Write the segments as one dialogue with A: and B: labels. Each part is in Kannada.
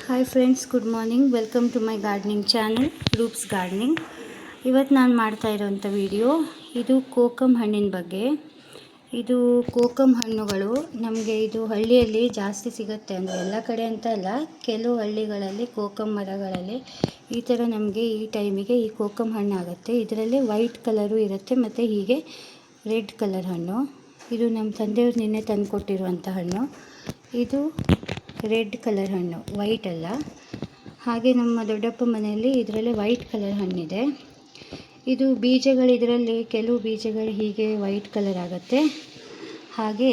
A: Hi friends, good morning. Welcome to my gardening channel Roop's gardening. ಇವತ್ತು ನಾನು ಮಾಡ್ತಾ ಇರೋವಂಥ ವಿಡಿಯೋ ಇದು ಕೋಕಮ್ ಹಣ್ಣಿನ ಬಗ್ಗೆ. ಇದು ಕೋಕಮ್ ಹಣ್ಣುಗಳು ನಮಗೆ ಇದು ಹಳ್ಳಿಯಲ್ಲಿ ಜಾಸ್ತಿ ಸಿಗುತ್ತೆ. ಅಂದರೆ ಎಲ್ಲ ಕಡೆ ಅಂತ ಅಲ್ಲ, ಕೆಲವು ಹಳ್ಳಿಗಳಲ್ಲಿ ಕೋಕಮ್ ಮರಗಳಲ್ಲಿ ಈ ಥರ ನಮಗೆ ಈ ಟೈಮಿಗೆ ಈ ಕೋಕಮ್ ಹಣ್ಣು ಆಗುತ್ತೆ. ಇದರಲ್ಲಿ ವೈಟ್ ಕಲರು ಇರುತ್ತೆ ಮತ್ತು ಹೀಗೆ ರೆಡ್ ಕಲರ್ ಹಣ್ಣು. ಇದು ನಮ್ಮ ತಂದೆಯವರು ನಿನ್ನೆ ತಂದು ಕೊಟ್ಟಿರುವಂಥ ಹಣ್ಣು. ಇದು ರೆಡ್ ಕಲರ್ ಹಣ್ಣು, ವೈಟ್ ಅಲ್ಲ. ಹಾಗೆ ನಮ್ಮ ದೊಡ್ಡಪ್ಪ ಮನೆಯಲ್ಲಿ ಇದರಲ್ಲಿ ವೈಟ್ ಕಲರ್ ಹಣ್ಣಿದೆ. ಇದು ಬೀಜಗಳು, ಇದರಲ್ಲಿ ಕೆಲವು ಬೀಜಗಳು ಹೀಗೆ ವೈಟ್ ಕಲರ್ ಆಗುತ್ತೆ. ಹಾಗೆ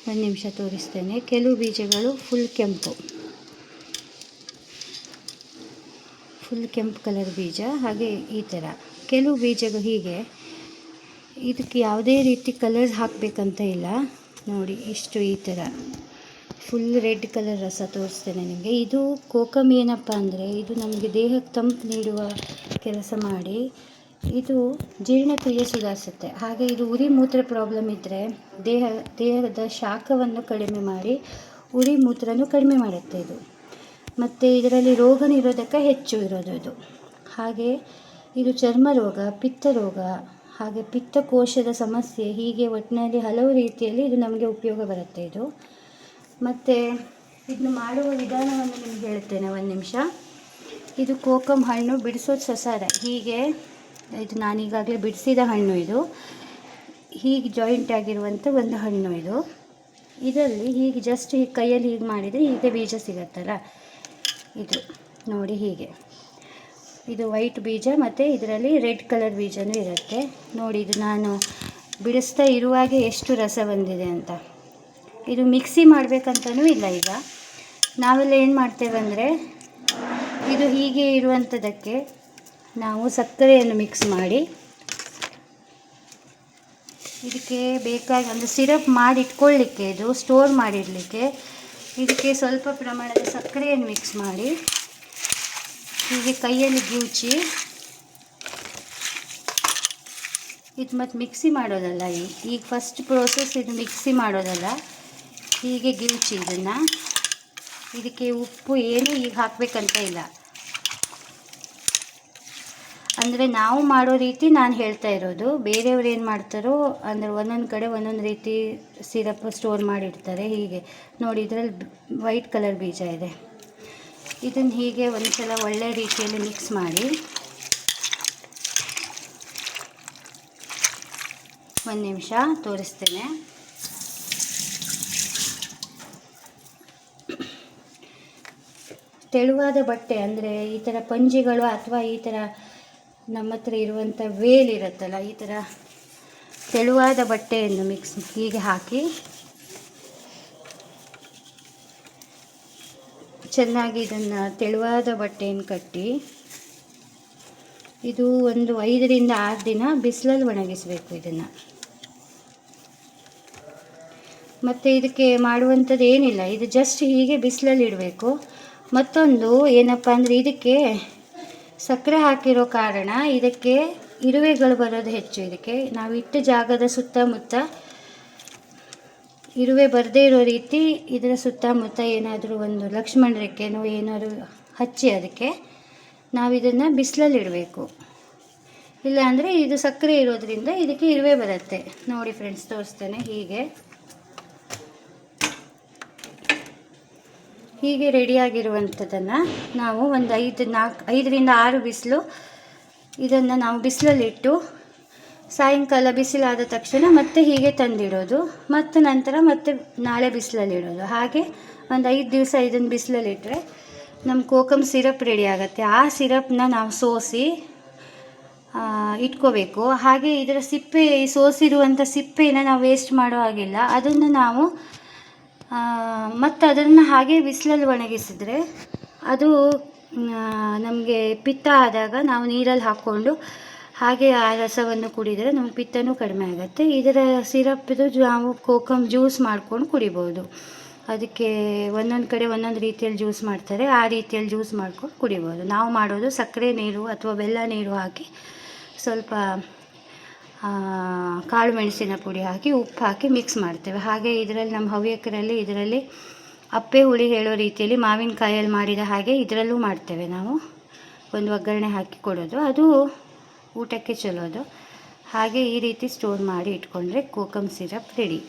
A: ಒಂದು ನಿಮಿಷ ತೋರಿಸ್ತೇನೆ. ಕೆಲವು ಬೀಜಗಳು ಫುಲ್ ಕೆಂಪು ಕಲರ್ ಬೀಜ. ಹಾಗೆ ಈ ಥರ ಕೆಲವು ಬೀಜಗಳು ಹೀಗೆ. ಇದಕ್ಕೆ ಯಾವುದೇ ರೀತಿ ಕಲರ್ಸ್ ಹಾಕಬೇಕಂತ ಇಲ್ಲ. ನೋಡಿ, ಇಷ್ಟು ಈ ಥರ ಫುಲ್ ರೆಡ್ ಕಲರ್ ರಸ ತೋರಿಸ್ತೇನೆ ನಿಮಗೆ. ಇದು ಕೋಕಮ್ ಏನಪ್ಪ ಅಂದರೆ, ಇದು ನಮಗೆ ದೇಹಕ್ಕೆ ತಂಪು ನೀಡುವ ಕೆಲಸ ಮಾಡಿ ಇದು ಜೀರ್ಣಕ್ರಿಯೆ ಸುಧಾರಿಸುತ್ತೆ. ಹಾಗೆ ಇದು ಉರಿ ಮೂತ್ರ ಪ್ರಾಬ್ಲಮ್ ಇದ್ದರೆ ದೇಹದ ಶಾಖವನ್ನು ಕಡಿಮೆ ಮಾಡಿ ಉರಿ ಮೂತ್ರನೂ ಕಡಿಮೆ ಮಾಡುತ್ತೆ ಇದು. ಮತ್ತು ಇದರಲ್ಲಿ ರೋಗ ನಿರೋಧಕ ಹೆಚ್ಚು ಇರೋದು ಇದು. ಹಾಗೆ ಇದು ಚರ್ಮ ರೋಗ, ಪಿತ್ತ ರೋಗ, ಹಾಗೆ ಪಿತ್ತಕೋಶದ ಸಮಸ್ಯೆ, ಹೀಗೆ ಒಟ್ಟಿನಲ್ಲಿ ಹಲವು ರೀತಿಯಲ್ಲಿ ಇದು ನಮಗೆ ಉಪಯೋಗ ಬರುತ್ತೆ ಇದು. ಮತ್ತು ಇದನ್ನು ಮಾಡುವ ವಿಧಾನವನ್ನು ನಿಮ್ಗೆ ಹೇಳ್ತೇನೆ, ಒಂದು ನಿಮಿಷ. ಇದು ಕೋಕಮ್ ಹಣ್ಣು ಬಿಡಿಸೋದು ಸಸಾರ. ಹೀಗೆ ಇದು ನಾನೀಗಾಗಲೇ ಬಿಡಿಸಿದ ಹಣ್ಣು. ಇದು ಹೀಗೆ ಜಾಯಿಂಟ್ ಆಗಿರುವಂಥ ಒಂದು ಹಣ್ಣು ಇದು. ಇದರಲ್ಲಿ ಹೀಗೆ ಜಸ್ಟ್ ಹೀಗೆ ಕೈಯಲ್ಲಿ ಹೀಗೆ ಮಾಡಿದರೆ ಹೀಗೆ ಬೀಜ ಸಿಗುತ್ತಲ್ಲ, ಇದು ನೋಡಿ ಹೀಗೆ. ಇದು ವೈಟ್ ಬೀಜ ಮತ್ತು ಇದರಲ್ಲಿ ರೆಡ್ ಕಲರ್ ಬೀಜನೂ ಇರುತ್ತೆ. ನೋಡಿ, ಇದು ನಾನು ಬಿಡಿಸ್ತಾ ಇರುವಾಗೆ ಎಷ್ಟು ರಸ ಬಂದಿದೆ ಅಂತ. ಇದು ಮಿಕ್ಸಿ ಮಾಡಬೇಕಂತನೂ ಇಲ್ಲ. ಈಗ ನಾವೆಲ್ಲ ಏನು ಮಾಡ್ತೇವೆ ಅಂದರೆ, ಇದು ಹೀಗೆ ಇರುವಂಥದ್ದಕ್ಕೆ ನಾವು ಸಕ್ಕರೆಯನ್ನು ಮಿಕ್ಸ್ ಮಾಡಿ ಇದಕ್ಕೆ ಬೇಕಾಗಿ ಒಂದು ಸಿರಪ್ ಮಾಡಿ ಇಟ್ಕೊಳ್ಳಿಕ್ಕೆ, ಇದು ಸ್ಟೋರ್ ಮಾಡಿಡಲಿಕ್ಕೆ ಇದಕ್ಕೆ ಸ್ವಲ್ಪ ಪ್ರಮಾಣದ ಸಕ್ಕರೆಯನ್ನು ಮಿಕ್ಸ್ ಮಾಡಿ ಹೀಗೆ ಕೈಯಲ್ಲಿ ಗಿವುಚಿ, ಇದು ಮತ್ತು ಮಿಕ್ಸಿ ಮಾಡೋದಲ್ಲ. ಈಗ ಫಸ್ಟ್ ಪ್ರೋಸೆಸ್ ಇದು ಮಿಕ್ಸಿ ಮಾಡೋದಲ್ಲ. ಹೀಗೆ ಗಿವುಚಿ ಇದನ್ನು. ಇದಕ್ಕೆ ಉಪ್ಪು ಏನು ಈಗ ಹಾಕಬೇಕಂತ ಇಲ್ಲ. ಅಂದರೆ ನಾವು ಮಾಡೋ ರೀತಿ ನಾನು ಹೇಳ್ತಾ ಇರೋದು. ಬೇರೆಯವ್ರು ಏನು ಮಾಡ್ತಾರೋ ಅಂದರೆ ಒಂದೊಂದು ಕಡೆ ಒಂದೊಂದು ರೀತಿ ಸಿರಪ್ ಸ್ಟೋರ್ ಮಾಡಿರ್ತಾರೆ. ಹೀಗೆ ನೋಡಿ, ಇದರಲ್ಲಿ ವೈಟ್ ಕಲರ್ ಬೀಜ ಇದೆ. ಇದನ್ನು ಹೀಗೆ ಒಂದು ಸಲ ಒಳ್ಳೆ ರೀತಿಯಲ್ಲಿ ಮಿಕ್ಸ್ ಮಾಡಿ, ಒಂದು ನಿಮಿಷ ತೋರಿಸ್ತೇನೆ. ತೆಳುವಾದ ಬಟ್ಟೆ ಅಂದರೆ ಈ ಥರ ಪಂಜಿಗಳು ಅಥವಾ ಈ ಥರ ನಮ್ಮ ಹತ್ರ ಇರುವಂಥ ವೇಲ್ ಇರುತ್ತಲ್ಲ, ಈ ಥರ ತೆಳುವಾದ ಬಟ್ಟೆಯನ್ನು ಮಿಕ್ಸ್ ಹೀಗೆ ಹಾಕಿ ಚೆನ್ನಾಗಿ ಇದನ್ನು ತೆಳುವಾದ ಬಟ್ಟೆಯನ್ನು ಕಟ್ಟಿ ಇದು ಒಂದು 5 ರಿಂದ 6 ದಿನ ಬಿಸಿಲಲ್ಲಿ ಒಣಗಿಸಬೇಕು ಇದನ್ನು. ಮತ್ತು ಇದಕ್ಕೆ ಮಾಡುವಂಥದ್ದು ಏನಿಲ್ಲ, ಇದು ಜಸ್ಟ್ ಹೀಗೆ ಬಿಸಿಲಲ್ಲಿ ಇಡಬೇಕು. ಮತ್ತೊಂದು ಏನಪ್ಪ ಅಂದರೆ, ಇದಕ್ಕೆ ಸಕ್ಕರೆ ಹಾಕಿರೋ ಕಾರಣ ಇದಕ್ಕೆ ಇರುವೆಗಳು ಬರೋದು ಹೆಚ್ಚು. ಇದಕ್ಕೆ ನಾವು ಇಟ್ಟ ಜಾಗದ ಸುತ್ತಮುತ್ತ ಇರುವೆ ಬರದೇ ಇರೋ ರೀತಿ ಇದರ ಸುತ್ತಮುತ್ತ ಏನಾದರೂ ಒಂದು ಲಕ್ಷ್ಮಣ ರೇಖೆನೋ ಏನಾದರೂ ಹಚ್ಚಿ ಅದಕ್ಕೆ ನಾವು ಇದನ್ನು ಬಿಸಿಲಲ್ಲಿ ಇಡಬೇಕು. ಇಲ್ಲ ಅಂದರೆ ಇದು ಸಕ್ಕರೆ ಇರೋದ್ರಿಂದ ಇದಕ್ಕೆ ಇರುವೆ ಬರುತ್ತೆ. ನೋಡಿ ಫ್ರೆಂಡ್ಸ್, ತೋರಿಸ್ತೇನೆ. ಹೀಗೆ ರೆಡಿಯಾಗಿರುವಂಥದ್ದನ್ನು ನಾವು ಒಂದು 5 ರಿಂದ 6 ಬಿಸಿಲು ಇದನ್ನು ನಾವು ಬಿಸಿಲಲ್ಲಿಟ್ಟು ಸಾಯಂಕಾಲ ಬಿಸಿಲಾದ ತಕ್ಷಣ ಮತ್ತೆ ಹೀಗೆ ತಂದಿಡೋದು. ಮತ್ತು ನಂತರ ಮತ್ತೆ ನಾಳೆ ಬಿಸಿಲಲ್ಲಿಡೋದು. ಹಾಗೆ ಒಂದು 5 ದಿವಸ ಇದನ್ನು ಬಿಸಿಲಲ್ಲಿಟ್ಟರೆ ನಮ್ಮ ಕೋಕಮ್ ಸಿರಪ್ ರೆಡಿ ಆಗುತ್ತೆ. ಆ ಸಿರಪ್ನ ನಾವು ಸೋಸಿ ಇಟ್ಕೋಬೇಕು. ಹಾಗೆ ಇದರ ಸಿಪ್ಪೆ, ಸೋಸಿರುವಂಥ ಸಿಪ್ಪೆಯನ್ನು ನಾವು ವೇಸ್ಟ್ ಮಾಡೋ ಹಾಗಿಲ್ಲ. ಅದನ್ನು ನಾವು ಮತ್ತು ಅದನ್ನು ಹಾಗೆ ಬಿಸಿಲಲ್ಲಿ ಒಣಗಿಸಿದರೆ ಅದು ನಮಗೆ ಪಿತ್ತ ಆದಾಗ ನಾವು ನೀರಲ್ಲಿ ಹಾಕ್ಕೊಂಡು ಹಾಗೆ ಆ ರಸವನ್ನು ಕುಡಿದರೆ ನಮಗೆ ಪಿತ್ತನೂ ಕಡಿಮೆ ಆಗುತ್ತೆ. ಇದರ ಸಿರಪ್ದು ನಾವು ಕೋಕಮ್ ಜ್ಯೂಸ್ ಮಾಡ್ಕೊಂಡು ಕುಡಿಬೋದು. ಅದಕ್ಕೆ ಒಂದೊಂದು ಕಡೆ ಒಂದೊಂದು ರೀತಿಯಲ್ಲಿ ಜ್ಯೂಸ್ ಮಾಡ್ತಾರೆ. ಆ ರೀತಿಯಲ್ಲಿ ಜ್ಯೂಸ್ ಮಾಡ್ಕೊಂಡು ಕುಡಿಬೋದು. ನಾವು ಮಾಡೋದು ಸಕ್ಕರೆ ನೀರು ಅಥವಾ ಬೆಲ್ಲ ನೀರು ಹಾಕಿ ಸ್ವಲ್ಪ ಕಾಳು ಮೆಣಸಿನ ಪುಡಿ ಹಾಕಿ ಉಪ್ಪು ಹಾಕಿ ಮಿಕ್ಸ್ ಮಾಡ್ತೇವೆ. ಹಾಗೆ ಇದರಲ್ಲಿ ನಮ್ಮ ಹವ್ಯಕರಲ್ಲಿ ಇದರಲ್ಲಿ ಅಪ್ಪೆ ಹುಳಿ ಹೇಳೋ ರೀತಿಯಲ್ಲಿ ಮಾವಿನಕಾಯಲ್ಲಿ ಮಾಡಿದ ಹಾಗೆ ಇದರಲ್ಲೂ ಮಾಡ್ತೇವೆ ನಾವು. ಒಂದು ಒಗ್ಗರಣೆ ಹಾಕಿ ಕೊಡೋದು, ಅದು ಊಟಕ್ಕೆ ಚಲೋ ಅದು. ಹಾಗೆ ಈ ರೀತಿ ಸ್ಟೋರ್ ಮಾಡಿ ಇಟ್ಕೊಂಡ್ರೆ ಕೋಕಮ್ ಸಿರಪ್ ರೆಡಿ.